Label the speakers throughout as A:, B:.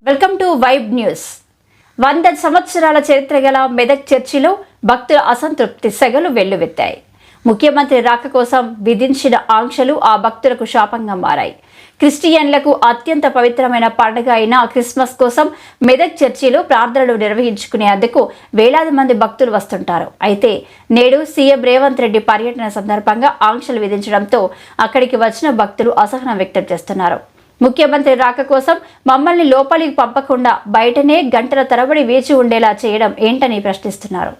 A: Welcome to vibe news. 100 సంవత్సరాల చరిత్ర గల మెదక్ చర్చిలో భక్తుల అసంతృప్తి సెగలు వెల్లువెత్తాయి. ముఖ్యమంత్రి రాక కోసం విధించిన ఆంక్షలు ఆ భక్తులకు శాపంగా మారాయి. క్రిస్టియన్లకు అత్యంత పవిత్రమైన పండుగ అయిన క్రిస్మస్ కోసం మెదక్ చర్చిలో ప్రార్థనలు నిర్వహించుకునేందుకు వేలాది మంది భక్తులు వస్తుంటారు. అయితే నేడు సీఎం రేవంత్ రెడ్డి పర్యటన సందర్భంగా ఆంక్షలు విధించడంతో అక్కడికి వచ్చిన భక్తులు అసహనం వ్యక్తం చేస్తున్నారు. ముఖ్యమంత్రి రాక కోసం మమ్మల్ని లోపలికి పంపకుండా బయటనే గంటల తరబడి వేచి ఉండేలా చేయడం ఏంటని ప్రశ్నిస్తున్నారు.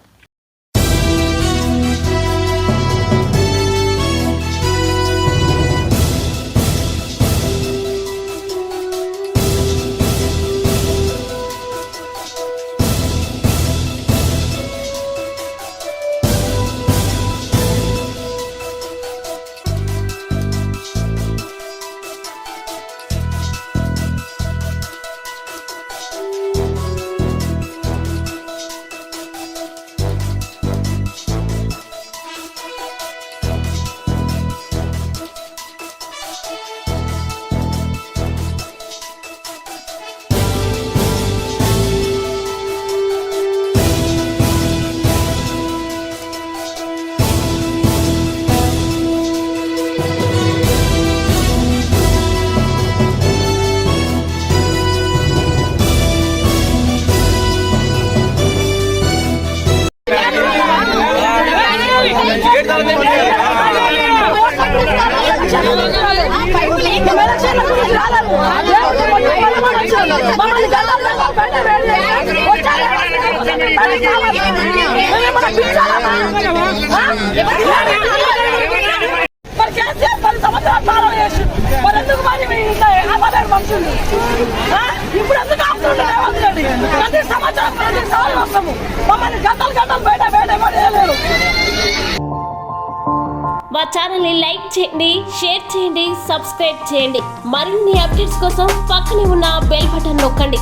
B: మా ఛానల్ని లైక్ చేయండి, షేర్ చేయండి, సబ్స్క్రైబ్ చేయండి. మరిన్ని అప్డేట్స్ కోసం పక్కనే ఉన్న బెల్ బటన్ నొక్కండి.